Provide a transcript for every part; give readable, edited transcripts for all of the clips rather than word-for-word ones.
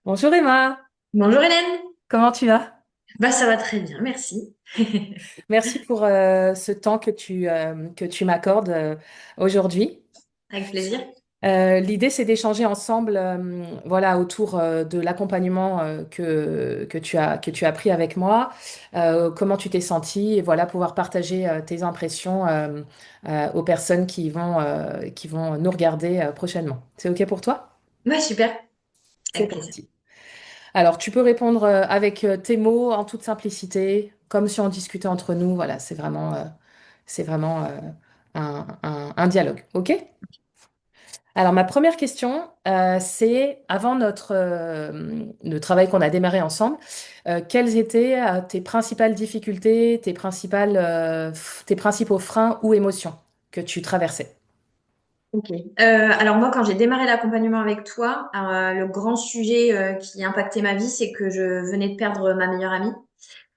Bonjour Emma, Bonjour Hélène. comment tu vas? Bah ça va très bien, merci. Merci pour ce temps que tu m'accordes aujourd'hui. Avec plaisir. L'idée, c'est d'échanger ensemble voilà, autour de l'accompagnement que tu as pris avec moi, comment tu t'es sentie et voilà, pouvoir partager tes impressions aux personnes qui vont nous regarder prochainement. C'est OK pour toi? Ouais, super, C'est avec plaisir. parti. Alors, tu peux répondre avec tes mots en toute simplicité, comme si on discutait entre nous. Voilà, c'est vraiment un dialogue. OK? Alors, ma première question, c'est, avant le travail qu'on a démarré ensemble, quelles étaient tes principales difficultés, tes principaux freins ou émotions que tu traversais? Ok. Alors moi, quand j'ai démarré l'accompagnement avec toi, le grand sujet qui impactait ma vie, c'est que je venais de perdre ma meilleure amie.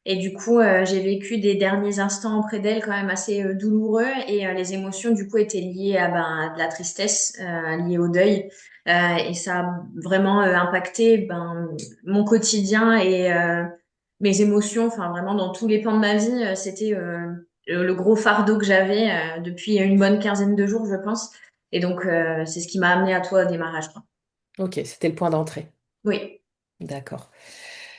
Et du coup, j'ai vécu des derniers instants auprès d'elle quand même assez douloureux. Et les émotions, du coup, étaient liées à de la tristesse, liée au deuil. Et ça a vraiment impacté mon quotidien et mes émotions. Enfin, vraiment, dans tous les pans de ma vie, c'était le gros fardeau que j'avais depuis une bonne quinzaine de jours, je pense. Et donc, c'est ce qui m'a amené à toi au démarrage, quoi. OK, c'était le point d'entrée. Oui. D'accord.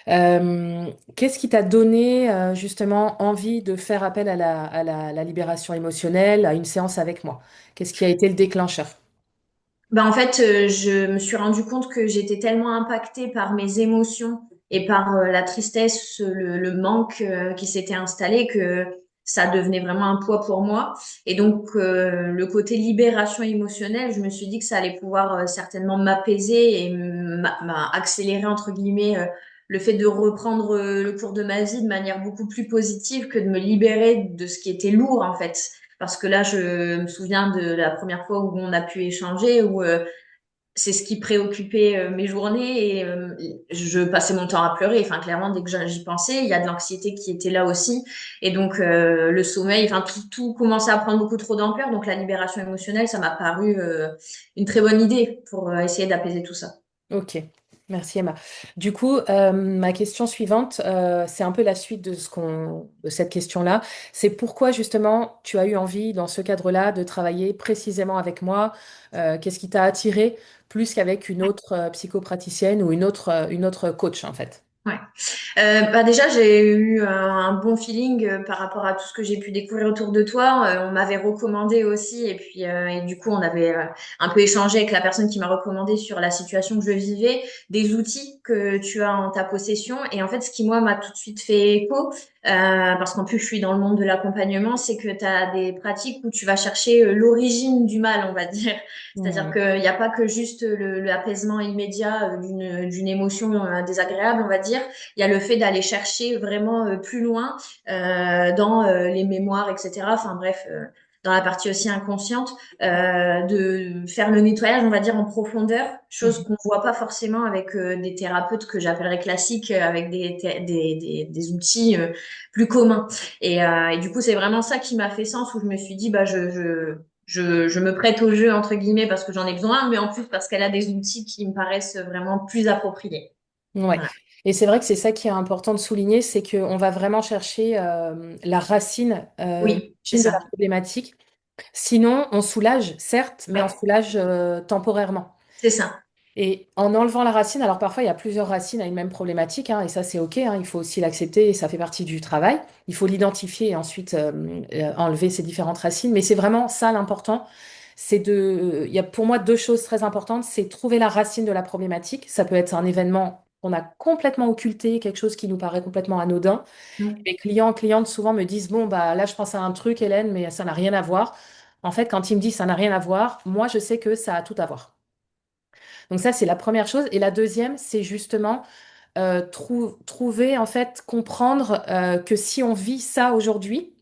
Qu'est-ce qui t'a donné justement envie de faire appel à la libération émotionnelle, à une séance avec moi? Qu'est-ce qui a été le déclencheur? En fait, je me suis rendu compte que j'étais tellement impactée par mes émotions et par la tristesse, le manque qui s'était installé que ça devenait vraiment un poids pour moi. Et donc, le côté libération émotionnelle, je me suis dit que ça allait pouvoir certainement m'apaiser et accélérer, entre guillemets, le fait de reprendre le cours de ma vie de manière beaucoup plus positive que de me libérer de ce qui était lourd, en fait. Parce que là, je me souviens de la première fois où on a pu échanger, où c'est ce qui préoccupait mes journées et je passais mon temps à pleurer. Enfin, clairement, dès que j'y pensais, il y a de l'anxiété qui était là aussi. Et donc, le sommeil, enfin, tout commençait à prendre beaucoup trop d'ampleur. Donc, la libération émotionnelle, ça m'a paru une très bonne idée pour essayer d'apaiser tout ça. Ok, merci Emma. Du coup, ma question suivante, c'est un peu la suite de cette question-là. C'est pourquoi justement tu as eu envie, dans ce cadre-là, de travailler précisément avec moi? Qu'est-ce qui t'a attiré plus qu'avec une autre psychopraticienne ou une autre coach en fait? Ouais. Déjà, j'ai eu un bon feeling par rapport à tout ce que j'ai pu découvrir autour de toi. On m'avait recommandé aussi, et puis et du coup, on avait un peu échangé avec la personne qui m'a recommandé sur la situation que je vivais, des outils que tu as en ta possession. Et en fait, ce qui moi m'a tout de suite fait écho, parce qu'en plus je suis dans le monde de l'accompagnement, c'est que tu as des pratiques où tu vas chercher l'origine du mal, on va dire. C'est-à-dire Hmm. qu'il n'y a pas que juste l'apaisement immédiat d'une émotion désagréable, on va dire. Il y a le fait d'aller chercher vraiment plus loin dans les mémoires, etc. Enfin bref, dans la partie aussi inconsciente, de faire le nettoyage, on va dire, en profondeur, chose qu'on voit pas forcément avec des thérapeutes que j'appellerais classiques, avec des outils plus communs. Et du coup, c'est vraiment ça qui m'a fait sens, où je me suis dit, je me prête au jeu, entre guillemets, parce que j'en ai besoin, mais en plus parce qu'elle a des outils qui me paraissent vraiment plus appropriés. Ouais. Voilà. Et c'est vrai que c'est ça qui est important de souligner, c'est qu'on va vraiment chercher Oui, c'est l'origine de la ça. problématique. Sinon, on soulage, certes, mais on soulage temporairement. C'est ça. Et en enlevant la racine, alors parfois il y a plusieurs racines à une même problématique, hein, et ça c'est OK, hein, il faut aussi l'accepter et ça fait partie du travail. Il faut l'identifier et ensuite enlever ces différentes racines. Mais c'est vraiment ça l'important. Il y a pour moi deux choses très importantes, c'est trouver la racine de la problématique. Ça peut être un événement qu'on a complètement occulté, quelque chose qui nous paraît complètement anodin. Mm. Les clientes souvent me disent, bon, bah là je pense à un truc, Hélène, mais ça n'a rien à voir. En fait, quand ils me disent ça n'a rien à voir, moi je sais que ça a tout à voir. Donc ça, c'est la première chose. Et la deuxième, c'est justement trouver, en fait, comprendre que si on vit ça aujourd'hui,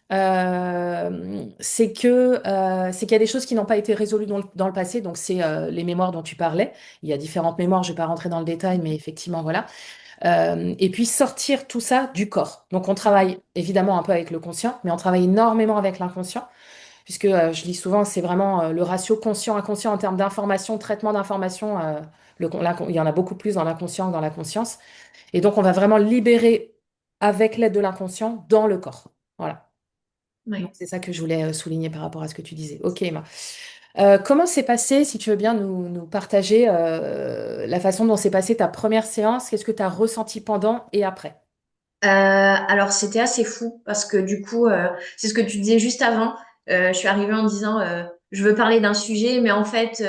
c'est qu'il y a des choses qui n'ont pas été résolues dans le passé. Donc c'est les mémoires dont tu parlais. Il y a différentes mémoires, je ne vais pas rentrer dans le détail, mais effectivement, voilà. Et puis sortir tout ça du corps. Donc on travaille évidemment un peu avec le conscient, mais on travaille énormément avec l'inconscient. puisque je lis souvent, c'est vraiment le ratio conscient-inconscient en termes d'information, traitement d'information. Il y en a beaucoup plus dans l'inconscient que dans la conscience. Et donc, on va vraiment libérer avec l'aide de l'inconscient dans le corps. Voilà. Donc, Ouais. c'est ça que je voulais souligner par rapport à ce que tu disais. Ok, Emma. Comment s'est passé, si tu veux bien nous partager la façon dont s'est passée ta première séance? Qu'est-ce que tu as ressenti pendant et après? Alors c'était assez fou parce que du coup, c'est ce que tu disais juste avant. Je suis arrivée en disant, je veux parler d'un sujet, mais en fait,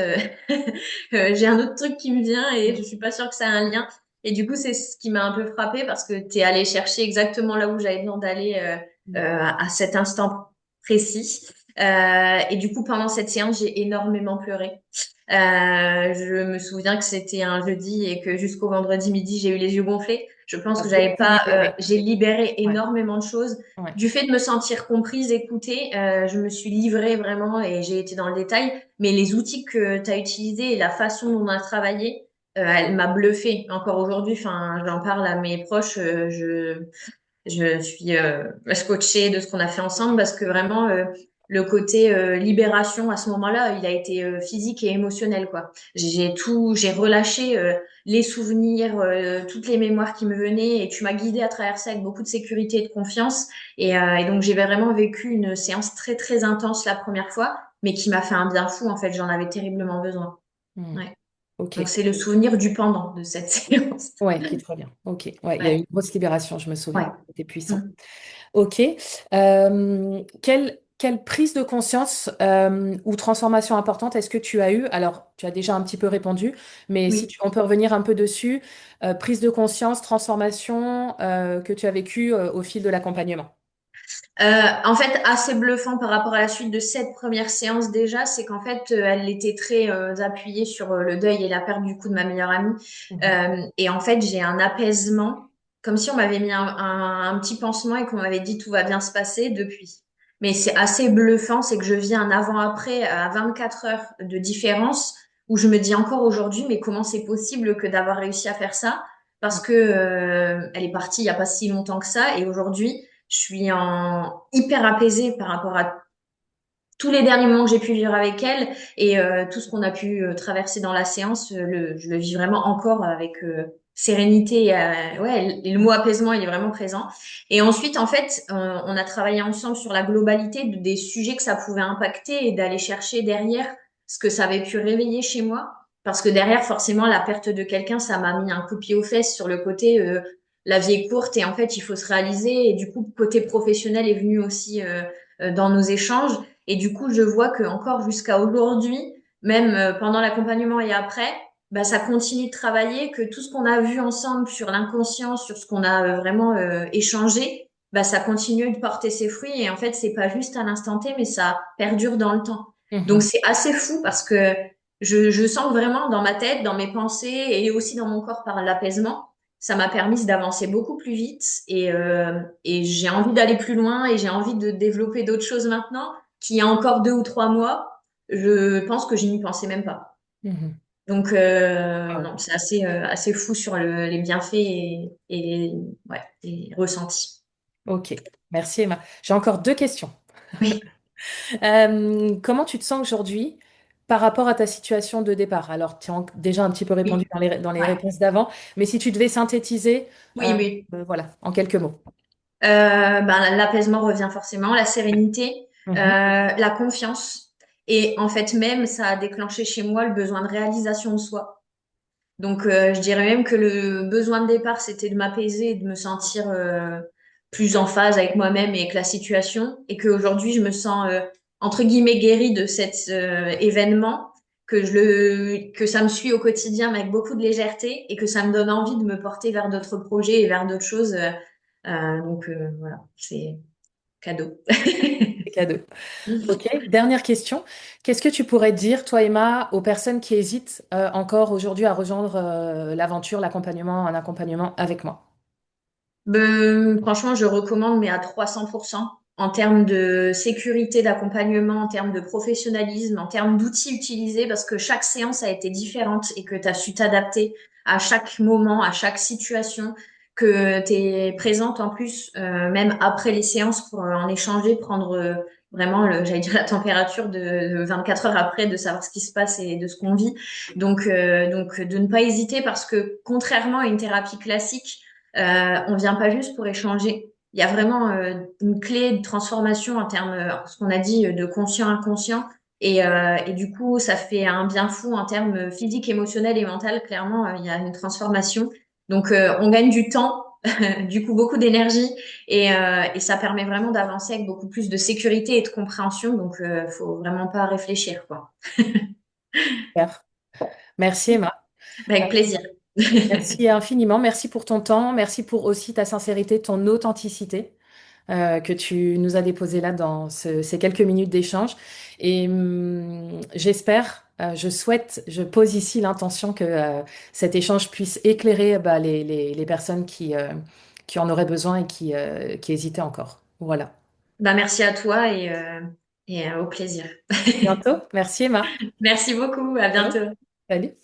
j'ai un autre truc qui me vient et je suis pas sûre que ça a un lien. Et du coup, c'est ce qui m'a un peu frappée parce que tu es allé chercher exactement là où j'avais besoin d'aller à cet instant précis. Et du coup, pendant cette séance, j'ai énormément pleuré. Je me souviens que c'était un jeudi et que jusqu'au vendredi midi, j'ai eu les yeux gonflés. Je pense Tu as que j'avais beaucoup pas, libéré. j'ai libéré Ouais, énormément de choses. ouais. Du fait de me sentir comprise, écoutée, je me suis livrée vraiment et j'ai été dans le détail. Mais les outils que tu as utilisés et la façon dont on a travaillé, elle m'a bluffée. Encore aujourd'hui, enfin, j'en parle à mes proches, je suis scotchée de ce qu'on a fait ensemble parce que vraiment le côté libération à ce moment-là, il a été physique et émotionnel quoi. J'ai relâché les souvenirs, toutes les mémoires qui me venaient et tu m'as guidée à travers ça avec beaucoup de sécurité et de confiance et donc j'ai vraiment vécu une séance très très intense la première fois, mais qui m'a fait un bien fou en fait. J'en avais terriblement besoin. Hmm. Ouais. Ok. Donc c'est le souvenir du pendant de cette séance. Ouais, qui est trop bien. Ok. Ouais, il y a eu Ouais. une grosse libération, je me Ouais. souviens. C'était puissant. Mm. Ok. Quelle prise de conscience ou transformation importante est-ce que tu as eue? Alors, tu as déjà un petit peu répondu, mais si Oui. on peut revenir un peu dessus, prise de conscience, transformation que tu as vécue au fil de l'accompagnement. En fait, assez bluffant par rapport à la suite de cette première séance déjà, c'est qu'en fait, elle était très appuyée sur le deuil et la perte du coup de ma meilleure amie. Mhm. Et en fait, j'ai un apaisement, comme si on m'avait mis un petit pansement et qu'on m'avait dit tout va bien se passer depuis. Mais c'est assez bluffant, c'est que je vis un avant-après à 24 heures de différence où je me dis encore aujourd'hui, mais comment c'est possible que d'avoir réussi à faire ça? Parce que elle est partie il y a pas si longtemps que ça et aujourd'hui je suis en hyper apaisée par rapport à tous les derniers moments que j'ai pu vivre avec elle et tout ce qu'on a pu traverser dans la séance. Je le vis vraiment encore avec sérénité. Ouais, et le mot apaisement, il est vraiment présent. Et ensuite, en fait, on a travaillé ensemble sur la globalité des sujets que ça pouvait impacter et d'aller chercher derrière ce que ça avait pu réveiller chez moi. Parce que derrière, forcément, la perte de quelqu'un, ça m'a mis un coup de pied aux fesses sur le côté la vie est courte et en fait, il faut se réaliser. Et du coup, le côté professionnel est venu aussi dans nos échanges. Et du coup, je vois que encore jusqu'à aujourd'hui, même pendant l'accompagnement et après, bah, ça continue de travailler, que tout ce qu'on a vu ensemble sur l'inconscient, sur ce qu'on a vraiment échangé, bah, ça continue de porter ses fruits. Et en fait, c'est pas juste à l'instant T, mais ça perdure dans le temps. Donc, Mhm. c'est assez fou parce que je sens vraiment dans ma tête, dans mes pensées et aussi dans mon corps par l'apaisement, ça m'a permis d'avancer beaucoup plus vite et j'ai envie d'aller plus loin et j'ai envie de développer d'autres choses maintenant qu'il y a encore 2 ou 3 mois, je pense que je n'y pensais même pas. Mhm. Donc, Wow. non, c'est assez fou sur les bienfaits et ouais, les ressentis. Ok, merci Emma. J'ai encore deux questions. Oui, Comment tu te sens aujourd'hui par rapport à ta situation de départ? Alors, tu as déjà un petit peu répondu oui, dans les ouais, réponses d'avant, mais si tu devais synthétiser, oui, oui. voilà, en quelques mots. Ben, l'apaisement revient forcément, la sérénité, Mhm. la confiance. Et en fait, même, ça a déclenché chez moi le besoin de réalisation de soi. Donc, je dirais même que le besoin de départ, c'était de m'apaiser et de me sentir plus en phase avec moi-même et avec la situation. Et qu'aujourd'hui, je me sens, entre guillemets, guérie de cet événement, que ça me suit au quotidien, mais avec beaucoup de légèreté, et que ça me donne envie de me porter vers d'autres projets et vers d'autres choses. Donc, voilà, c'est cadeau. C'est cadeau. Ok, dernière question. Qu'est-ce que tu pourrais dire, toi, Emma, aux personnes qui hésitent encore aujourd'hui à rejoindre l'aventure, l'accompagnement, un accompagnement avec moi? Franchement, je recommande, mais à 300%, en termes de sécurité, d'accompagnement, en termes de professionnalisme, en termes d'outils utilisés, parce que chaque séance a été différente et que tu as su t'adapter à chaque moment, à chaque situation, que tu es présente en plus, même après les séances pour en échanger, prendre vraiment, j'allais dire la température de 24 heures après, de savoir ce qui se passe et de ce qu'on vit. Donc, de ne pas hésiter parce que contrairement à une thérapie classique, on vient pas juste pour échanger. Il y a vraiment une clé de transformation en termes, ce qu'on a dit, de conscient-inconscient. Et du coup, ça fait un bien fou en termes physiques, émotionnels et mental. Clairement, il y a une transformation. Donc, on gagne du temps, du coup, beaucoup d'énergie. Et ça permet vraiment d'avancer avec beaucoup plus de sécurité et de compréhension. Donc, faut vraiment pas réfléchir, quoi. Super. Merci Emma. Avec plaisir. Merci infiniment. Merci pour ton temps. Merci pour aussi ta sincérité, ton authenticité que tu nous as déposé là dans ces quelques minutes d'échange. Et j'espère, je souhaite, je pose ici l'intention que cet échange puisse éclairer bah, les personnes qui en auraient besoin et qui hésitaient encore. Voilà. Bah, merci à toi et au plaisir. À bientôt. Merci Emma. Merci beaucoup. À Ouais. bientôt. Salut.